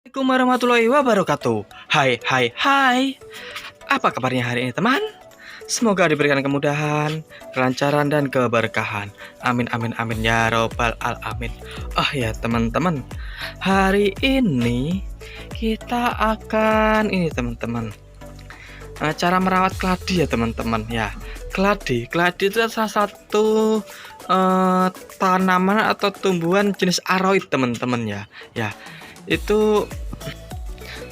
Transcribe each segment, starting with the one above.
Assalamualaikum warahmatullahi wabarakatuh. Hai, hai, hai. Apa kabarnya hari ini, teman? Semoga diberikan kemudahan, kelancaran, dan keberkahan. Amin, amin, amin ya robbal alamin. Oh ya, teman-teman. Hari ini kita akan teman-teman. Cara merawat keladi ya, teman-teman. Ya, keladi itu salah satu tanaman atau tumbuhan jenis aroid, teman-teman ya. Ya, itu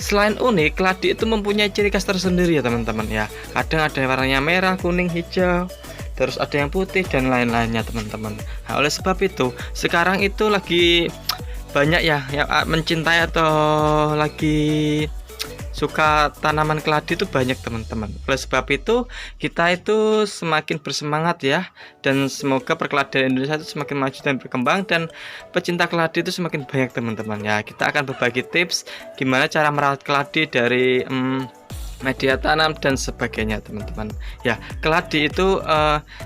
selain unik, keladi itu mempunyai ciri khas tersendiri ya, teman-teman ya. Kadang ada warnanya merah, kuning, hijau, terus ada yang putih dan lain-lainnya, teman-teman. Nah, oleh sebab itu sekarang itu lagi banyak ya yang mencintai atau lagi suka tanaman keladi itu banyak, teman-teman. Oleh sebab itu kita itu semakin bersemangat ya, dan semoga perkeladian Indonesia itu semakin maju dan berkembang, dan pecinta keladi itu semakin banyak, teman-teman ya. Kita akan berbagi tips gimana cara merawat keladi dari media tanam dan sebagainya, teman-teman ya. Keladi itu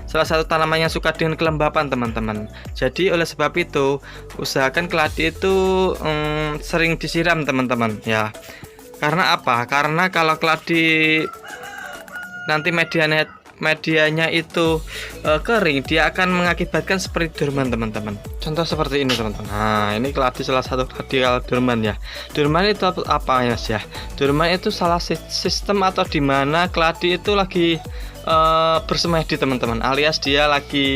salah satu tanaman yang suka dengan kelembapan, teman-teman. Jadi oleh sebab itu usahakan keladi itu sering disiram, teman-teman ya. Karena apa? Karena kalau keladi nanti medianya itu kering, dia akan mengakibatkan seperti dorman, teman-teman. Contoh seperti ini, teman-teman. Nah, ini keladi salah satu keladi dorman ya. Dorman itu apa ya, Mas ya? Dorman itu salah sistem atau dimana keladi itu lagi bersemedi, teman-teman. Alias dia lagi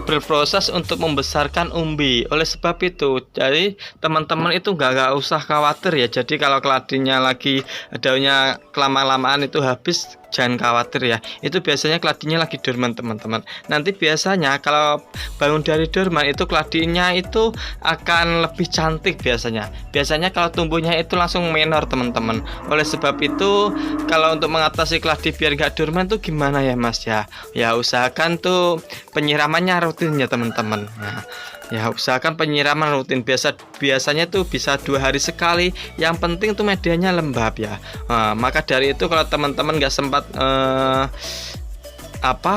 berproses untuk membesarkan umbi. Oleh sebab itu, jadi teman-teman itu nggak usah khawatir ya. Jadi kalau keladinya lagi daunnya kelamaan itu habis, jangan khawatir ya. Itu biasanya keladinya lagi dorman, teman-teman. Nanti biasanya kalau bangun dari dorman itu keladinya itu akan lebih cantik biasanya. Biasanya kalau tumbuhnya itu langsung menor, teman-teman. Oleh sebab itu kalau untuk mengatasi keladi biar nggak dorman tuh gimana ya, Mas ya? Ya usahakan tuh penyiramannya rutin ya, teman-teman. Nah, ya usahakan penyiraman rutin, biasanya tuh bisa 2 hari sekali. Yang penting tuh medianya lembab ya. Nah, maka dari itu kalau teman-teman nggak sempat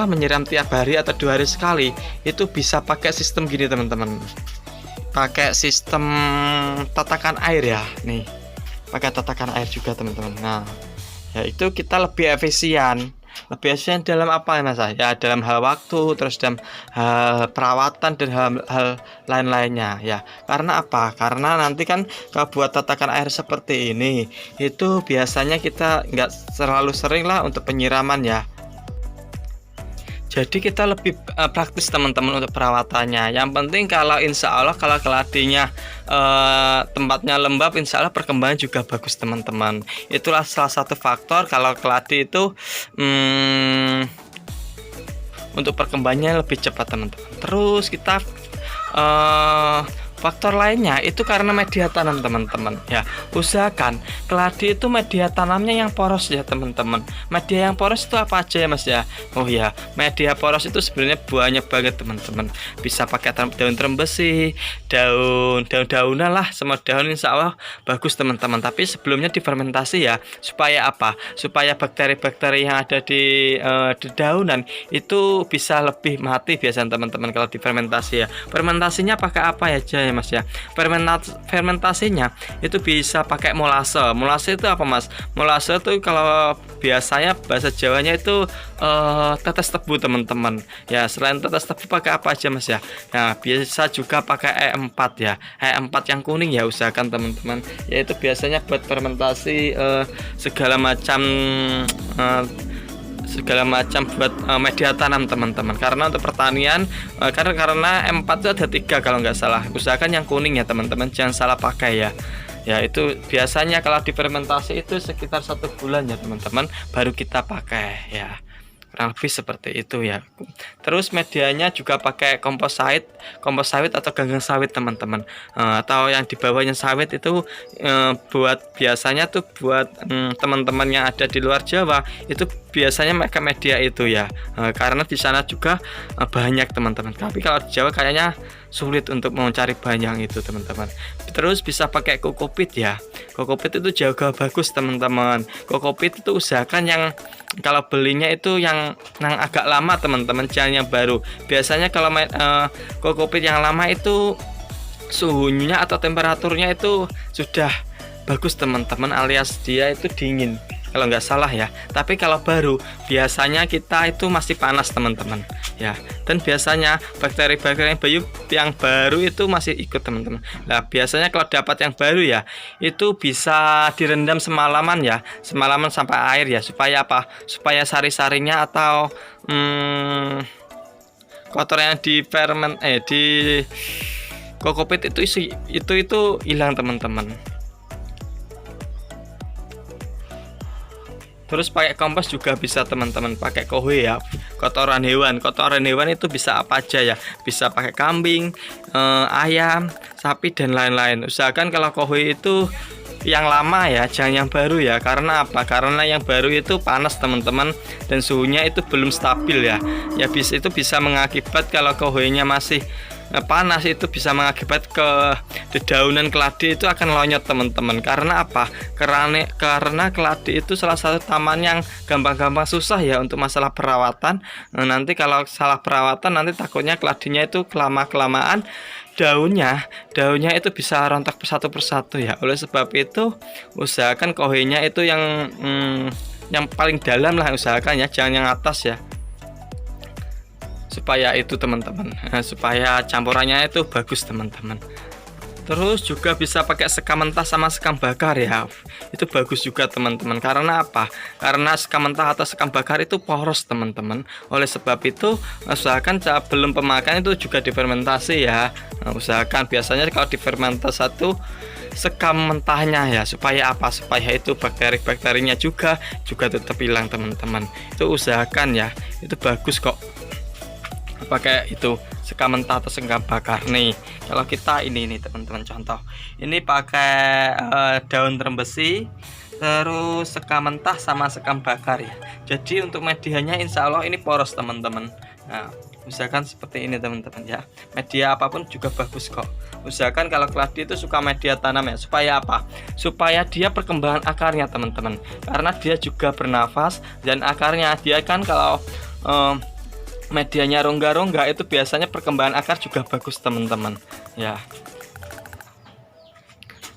menyiram tiap hari atau 2 hari sekali, itu bisa pakai sistem gini, teman-teman. Pakai sistem tatakan air ya. Nih, pakai tatakan air juga, teman-teman. Nah, ya itu kita lebih efisien. Lebih efisien dalam apa ya, Mas? Ya dalam hal waktu, terus dalam hal perawatan dan hal lain-lainnya ya. Karena apa? Karena nanti kan kalau buat tatakan air seperti ini, itu biasanya kita nggak terlalu sering lah untuk penyiraman ya. Jadi kita lebih praktis, teman-teman, untuk perawatannya. Yang penting kalau insya Allah kalau keladinya tempatnya lembab, insya Allah perkembangan juga bagus, teman-teman. Itulah salah satu faktor kalau keladi itu untuk perkembangannya lebih cepat, teman-teman. Terus kita faktor lainnya itu karena media tanam, teman-teman ya. Usahakan keladi itu media tanamnya yang poros ya, teman-teman. Media yang poros itu apa aja ya, Mas ya? Oh ya, media poros itu sebenarnya banyak banget, teman-teman. Bisa pakai daun terem besi, daun-daunan lah, semua daun insya Allah bagus, teman-teman. Tapi sebelumnya difermentasi ya, supaya apa? Supaya bakteri-bakteri yang ada di dedaunan itu bisa lebih mati biasanya, teman-teman, kalau difermentasi ya. Fermentasinya pakai apa aja ya, Mas ya? Fermentasinya itu bisa pakai molase. Molase itu apa, Mas? Molase itu kalau biasanya bahasa Jawanya itu tetes tebu, teman-teman ya. Selain tetes tebu pakai apa aja, Mas ya? Nah, bisa juga pakai E4 ya. E4 yang kuning ya, usahakan, teman-teman. Yaitu biasanya buat fermentasi segala macam buat media tanam, teman-teman. Karena untuk pertanian karena M4 itu ada 3 kalau nggak salah. Usahakan yang kuning ya, teman-teman, jangan salah pakai ya. Ya itu biasanya kalau difermentasi itu sekitar 1 bulan ya, teman-teman, baru kita pakai ya. Kurang lebih seperti itu ya. Terus medianya juga pakai kompos sawit atau ganggang sawit, teman-teman. Atau yang di bawahnya sawit itu buat biasanya tuh buat teman-teman yang ada di luar Jawa itu biasanya pakai media itu ya. Karena di sana juga banyak, teman-teman. Tapi kalau di Jawa kayaknya sulit untuk mencari banyak itu, teman-teman. Terus bisa pakai kokopit ya. Kokopit itu juga bagus, teman-teman. Kokopit itu usahakan yang kalau belinya itu yang agak lama, teman-teman, jangan yang baru. Biasanya kalau kokopit yang lama itu suhunya atau temperaturnya itu sudah bagus teman-teman, alias dia itu dingin kalau nggak salah ya. Tapi kalau baru biasanya kita itu masih panas teman-teman ya, dan biasanya bakteri-bakteri yang baru itu masih ikut teman-teman. Nah biasanya kalau dapat yang baru ya itu bisa direndam semalaman ya, semalaman sampai air ya, supaya apa, supaya sari-sarinya atau kotor yang di ferment di kokopit itu hilang teman-teman. Terus pakai kompos juga bisa teman-teman, pakai kohe ya, kotoran hewan itu bisa apa aja ya, bisa pakai kambing, ayam, sapi dan lain-lain. Usahakan kalau kohe itu yang lama ya, jangan yang baru ya. Karena apa? Karena yang baru itu panas teman-teman, dan suhunya itu belum stabil ya. Ya itu bisa mengakibat kalau kohenya masih panas, itu bisa mengakibat ke dedaunan keladi itu akan lonyot teman-teman. Karena apa? Karena keladi itu salah satu taman yang gampang-gampang susah ya untuk masalah perawatan. Nanti kalau salah perawatan nanti takutnya keladinya itu kelamaan daunnya itu bisa rontok satu persatu ya. Oleh sebab itu usahakan kohenya itu yang paling dalam lah, usahakan ya, jangan yang atas ya, supaya itu teman-teman, supaya campurannya itu bagus teman-teman. Terus juga bisa pakai sekam mentah sama sekam bakar ya, itu bagus juga teman-teman. Karena apa? Karena sekam mentah atau sekam bakar itu poros teman-teman. Oleh sebab itu usahakan sebelum pemakaian itu juga difermentasi ya. Usahakan biasanya kalau difermentasi satu sekam mentahnya ya, supaya apa, supaya itu bakteri-bakterinya juga tetap hilang teman-teman. Itu usahakan ya, itu bagus kok pakai itu sekam mentah atau sekam bakar. Nih kalau kita ini teman-teman, contoh ini pakai daun terembesi, terus sekam mentah sama sekam bakar ya. Jadi untuk medianya insya Allah ini poros teman-teman. Nah usahakan seperti ini teman-teman ya, media apapun juga bagus kok. Usahakan kalau keladi itu suka media tanam ya, supaya apa, supaya dia perkembangan akarnya teman-teman, karena dia juga bernafas, dan akarnya dia kan kalau medianya rongga-rongga itu biasanya perkembangan akar juga bagus teman-teman ya.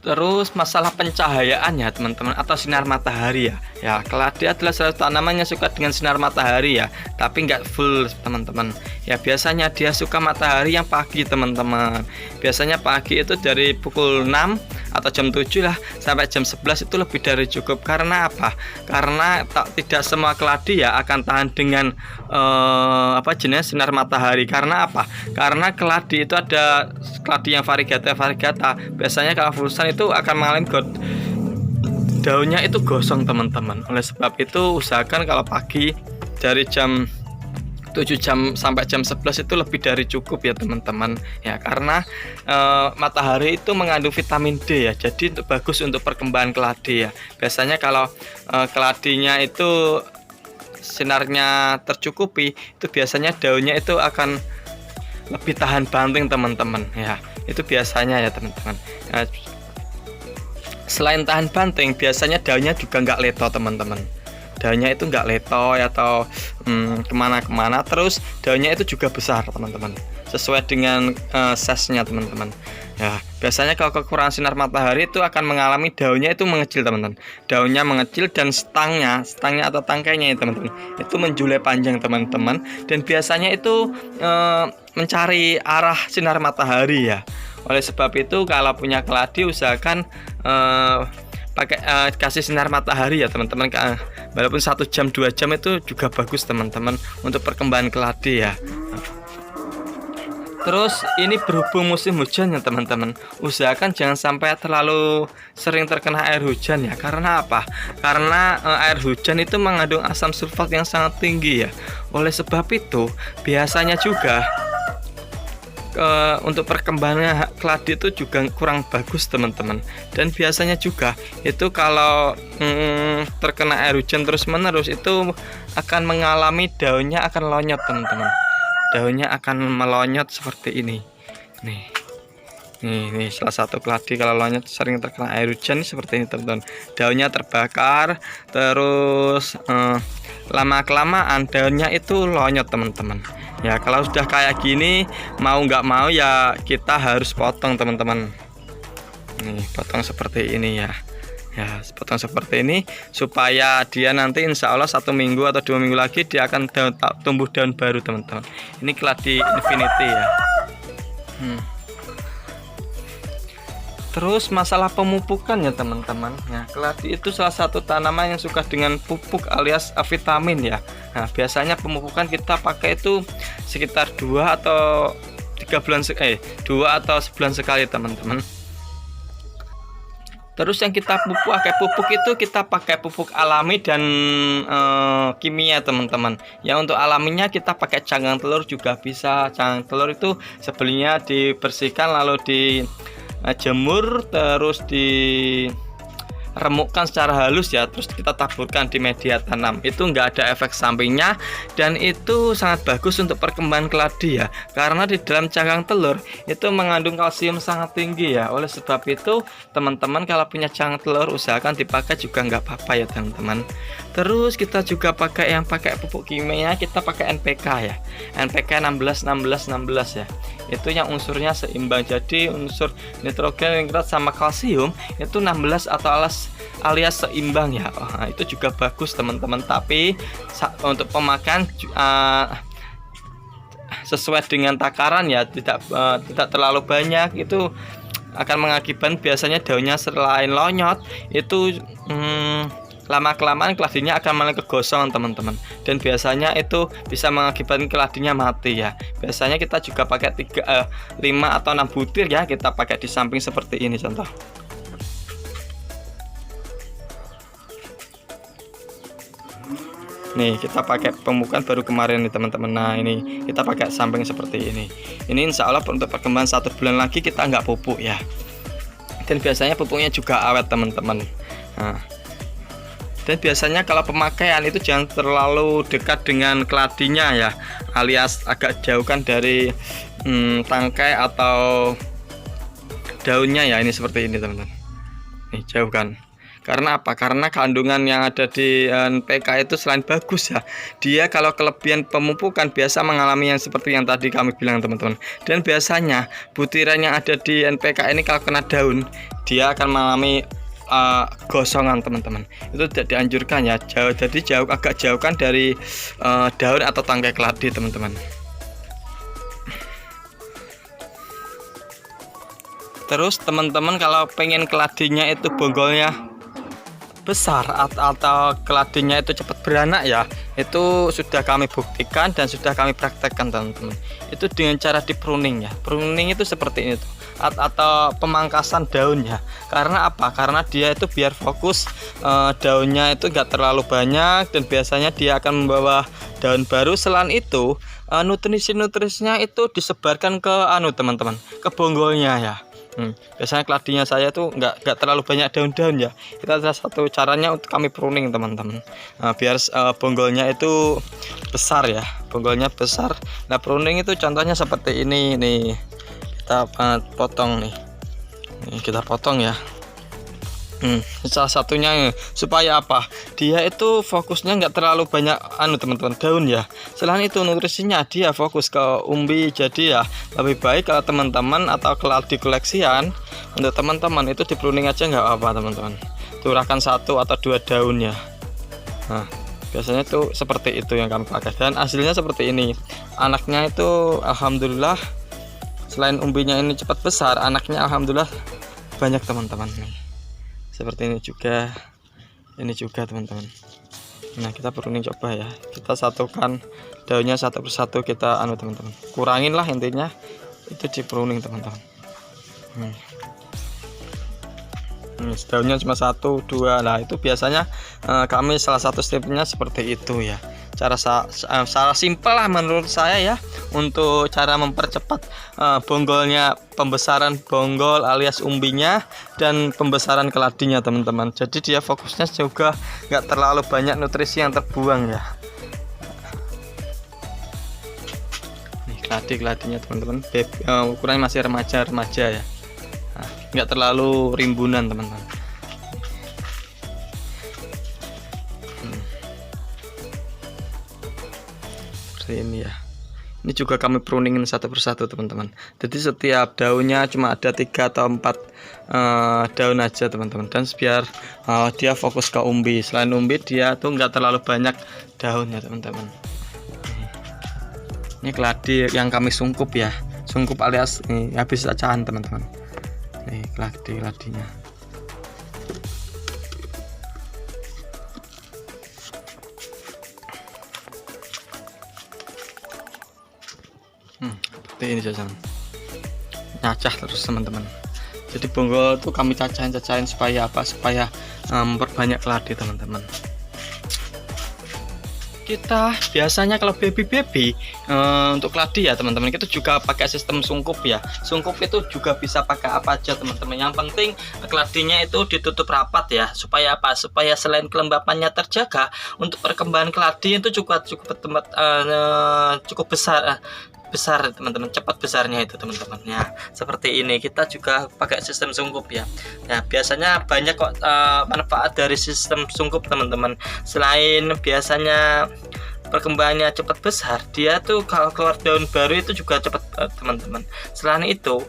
Terus masalah pencahayaan ya teman-teman, atau sinar matahari ya. Ya keladi adalah salah satu tanaman yang suka dengan sinar matahari ya, tapi nggak full teman-teman. Ya biasanya dia suka matahari yang pagi teman-teman. Biasanya pagi itu dari pukul 6 atau jam 7 lah sampai jam 11 itu lebih dari cukup. Karena apa? Karena tidak semua keladi ya akan tahan dengan jenis sinar matahari. Karena apa? Karena keladi itu ada keladi yang variegata. Biasanya kalau fullsan itu akan mengalami daunnya itu gosong teman-teman. Oleh sebab itu usahakan kalau pagi dari jam 7 jam sampai jam 11 itu lebih dari cukup ya teman-teman ya, karena matahari itu mengandung vitamin D ya, jadi untuk bagus untuk perkembangan keladi ya. Biasanya kalau keladinya itu sinarnya tercukupi, itu biasanya daunnya itu akan lebih tahan banting teman-teman ya, itu biasanya ya teman-teman. Selain tahan banting, biasanya daunnya juga nggak leto teman-teman. Daunnya itu nggak letoy atau kemana-kemana. Terus daunnya itu juga besar teman-teman, sesuai dengan size-nya teman-teman ya. Biasanya kalau kekurangan sinar matahari itu akan mengalami daunnya itu mengecil teman-teman. Daunnya mengecil dan stangnya atau tangkainya ya teman-teman, itu menjulai panjang teman-teman. Dan biasanya itu mencari arah sinar matahari ya. Oleh sebab itu kalau punya keladi usahakan pakai kasih sinar matahari ya teman-teman. Walaupun 1 jam 2 jam itu juga bagus teman-teman untuk perkembangan keladi ya. Terus ini berhubung musim hujan ya teman-teman, usahakan jangan sampai terlalu sering terkena air hujan ya. Karena apa? Karena air hujan itu mengandung asam sulfat yang sangat tinggi ya. Oleh sebab itu biasanya juga untuk perkembangan keladi itu juga kurang bagus teman-teman. Dan biasanya juga itu kalau terkena air hujan terus menerus itu akan mengalami daunnya akan lonyot teman-teman. Daunnya akan melonyot seperti ini nih. Nih salah satu keladi kalau lonyot sering terkena air hujan nih seperti ini teman-teman. Daunnya terbakar, terus lama kelamaan daunnya itu lonyot teman-teman. Ya kalau sudah kayak gini mau nggak mau ya kita harus potong teman-teman. Nih potong seperti ini ya. Ya potong seperti ini supaya dia nanti insya Allah 1 minggu atau 2 minggu lagi dia akan tumbuh daun baru teman-teman. Ini keladi infinity ya. Terus masalah pemupukan ya teman-teman. Ya, keladi itu salah satu tanaman yang suka dengan pupuk alias vitamin ya. Nah, biasanya pemupukan kita pakai itu sekitar 2 atau 3 bulan 2 atau sebulan sekali teman-teman. Terus yang kita pakai pupuk itu kita pakai pupuk alami dan kimia teman-teman. Ya untuk alaminya kita pakai cangkang telur juga bisa. Cangkang telur itu sebelumnya dibersihkan lalu dijemur terus diremukkan secara halus ya, terus kita taburkan di media tanam. Itu enggak ada efek sampingnya dan itu sangat bagus untuk perkembangan keladi ya, karena di dalam cangkang telur itu mengandung kalsium sangat tinggi ya. Oleh sebab itu teman-teman kalau punya cangkang telur usahakan dipakai juga nggak apa-apa ya teman-teman. Terus kita juga pakai pupuk kimia, kita pakai NPK ya, NPK 16 ya. Itu yang unsurnya seimbang, jadi unsur nitrogen, nitrat sama kalsium itu 16 atau alias seimbang ya. Itu juga bagus teman-teman, tapi untuk pemakaian sesuai dengan takaran ya, tidak terlalu banyak. Itu akan mengakibatkan biasanya daunnya selain lonyot itu lama-kelamaan keladinya akan mulai kegosongan teman-teman, dan biasanya itu bisa mengakibatkan keladinya mati ya. Biasanya kita juga pakai 5 atau 6 butir ya, kita pakai di samping seperti ini contoh. Nih kita pakai pemupukan baru kemarin nih teman-teman. Nah ini kita pakai samping seperti ini. Ini insya Allah untuk perkembangan 1 bulan lagi kita nggak pupuk ya, dan biasanya pupuknya juga awet teman-teman. Dan biasanya kalau pemakaian itu jangan terlalu dekat dengan keladinya ya, alias agak jauhkan dari tangkai atau daunnya ya. Ini seperti ini teman-teman. Nih jauhkan. Karena apa? Karena kandungan yang ada di NPK itu selain bagus ya, dia kalau kelebihan pemupukan biasa mengalami yang seperti yang tadi kami bilang teman-teman. Dan biasanya butiran yang ada di NPK ini kalau kena daun dia akan mengalami gosongan teman-teman. Itu tidak dianjurkan ya, jadi agak jauhkan dari daun atau tangkai keladi teman-teman. Terus teman-teman kalau pengen keladinya itu bonggolnya besar atau keladinya itu cepat beranak ya, itu sudah kami buktikan dan sudah kami praktekkan teman-teman. Itu dengan cara di pruning ya. Pruning itu seperti ini tuh, atau pemangkasan daunnya. Karena apa? Karena dia itu biar fokus daunnya itu enggak terlalu banyak, dan biasanya dia akan membawa daun baru. Selain itu nutrisi-nutrisinya itu disebarkan ke teman-teman, ke bonggolnya ya. Biasanya keladinya saya tuh nggak terlalu banyak daun-daun ya. Kita ada satu caranya untuk kami pruning teman-teman, biar bonggolnya itu besar ya, bonggolnya besar. Nah pruning itu contohnya seperti ini nih, kita potong nih, kita potong ya. Salah satunya supaya apa? Dia itu fokusnya nggak terlalu banyak teman-teman daun ya. Selain itu nutrisinya dia fokus ke umbi. Jadi ya lebih baik kalau teman-teman atau keladi koleksian untuk teman-teman itu di pruning aja nggak apa teman-teman. Curahkan 1 atau 2 daun ya. Nah biasanya itu seperti itu yang kami pakai, dan hasilnya seperti ini. Anaknya itu alhamdulillah, selain umbinya ini cepat besar, anaknya alhamdulillah banyak teman-teman nih. Seperti ini juga teman-teman. Nah kita pruning coba ya, kita satukan daunnya satu persatu, kita teman-teman kurangin lah, intinya itu di pruning teman-teman. Daunnya cuma 1, 2 lah, itu biasanya kami salah satu stepnya seperti itu ya. Cara simpel lah menurut saya ya, untuk cara mempercepat bonggolnya, pembesaran bonggol alias umbinya dan pembesaran keladinya teman-teman. Jadi dia fokusnya juga nggak terlalu banyak nutrisi yang terbuang ya. Nih keladinya teman-teman, ukurannya masih remaja ya. nggak terlalu rimbunan teman-teman. Seperti ini ya. Ini juga kami pruningin satu persatu teman-teman. Jadi setiap daunnya cuma ada 3 atau 4 daun aja teman-teman. Dan biar dia fokus ke umbi. Selain umbi dia tuh nggak terlalu banyak daunnya teman-teman. Ini keladi yang kami sungkup ya. Sungkup alias habis cacahan teman-teman. Nih keladinya. Seperti ini jajan nyacah terus teman-teman. Jadi bonggol tuh kami cacahin supaya apa, supaya memperbanyak keladi teman-teman. Kita biasanya kalau baby untuk keladi ya teman-teman, kita juga pakai sistem sungkup ya. Sungkup itu juga bisa pakai apa aja teman-teman, yang penting keladinya itu ditutup rapat ya, supaya apa, supaya selain kelembapannya terjaga, untuk perkembangan keladi itu cukup besar teman-teman, cepat besarnya itu teman-teman ya. Seperti ini kita juga pakai sistem sungkup ya. Nah biasanya banyak kok manfaat dari sistem sungkup teman-teman. Selain biasanya perkembangannya cepat besar, dia tuh kalau keluar daun baru itu juga cepat teman-teman. Selain itu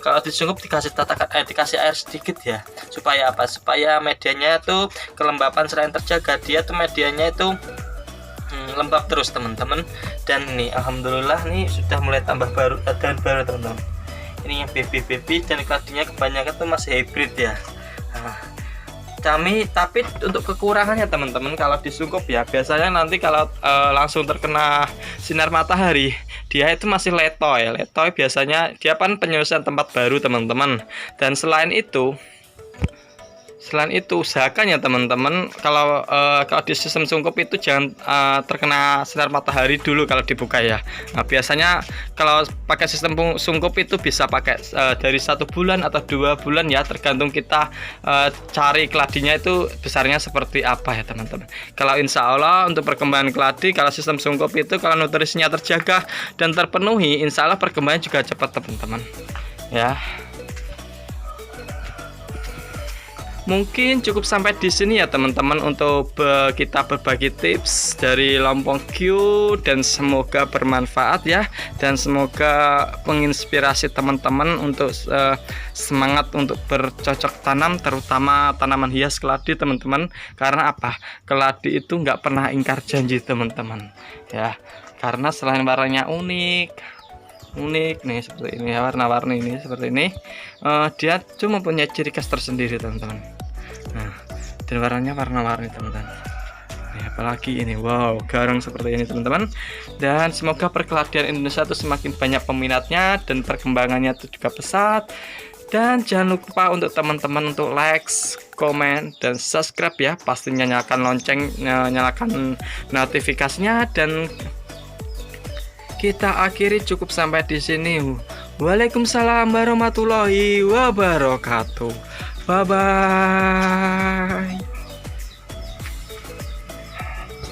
kalau disungkup dikasih tatakan dikasih air sedikit ya, supaya apa, supaya medianya tuh kelembapan selain terjaga, dia tuh medianya itu lembab terus teman-teman. Dan nih alhamdulillah nih sudah mulai tambah daun baru teman-teman. Ini yang baby dan keladinya kebanyakan tuh masih hybrid ya. Tapi untuk kekurangannya teman-teman, kalau disungkup ya biasanya nanti kalau langsung terkena sinar matahari, dia itu masih letoy biasanya, dia kan penyusuan tempat baru teman-teman. Dan selain itu usahakan ya teman-teman, kalau di sistem sungkup itu jangan terkena sinar matahari dulu kalau dibuka ya. Nah, biasanya kalau pakai sistem sungkup itu bisa pakai dari 1 bulan atau 2 bulan ya, tergantung kita cari keladinya itu besarnya seperti apa ya teman-teman. Kalau insya Allah untuk perkembangan keladi, kalau sistem sungkup itu kalau nutrisinya terjaga dan terpenuhi, insya Allah perkembangannya juga cepat teman-teman ya. Mungkin cukup sampai di sini ya teman-teman untuk kita berbagi tips dari Lompong Q, dan semoga bermanfaat ya, dan semoga menginspirasi teman-teman untuk semangat untuk bercocok tanam, terutama tanaman hias keladi teman-teman. Karena apa? Keladi itu nggak pernah ingkar janji teman-teman ya, karena selain warnanya unik nih seperti ini ya, warna-warni ini seperti ini, dia cuma punya ciri khas tersendiri teman-teman. Nah, dan warnanya warna-warni teman-teman. Apalagi ini, wow, garang seperti ini teman-teman. Dan semoga perkeladian Indonesia itu semakin banyak peminatnya dan perkembangannya itu juga pesat. Dan jangan lupa untuk teman-teman untuk like, komen, dan subscribe ya. Pastinya nyalakan lonceng, nyalakan notifikasinya. Dan kita akhiri cukup sampai di sini. Waalaikumsalam warahmatullahi wabarakatuh. Bye bye.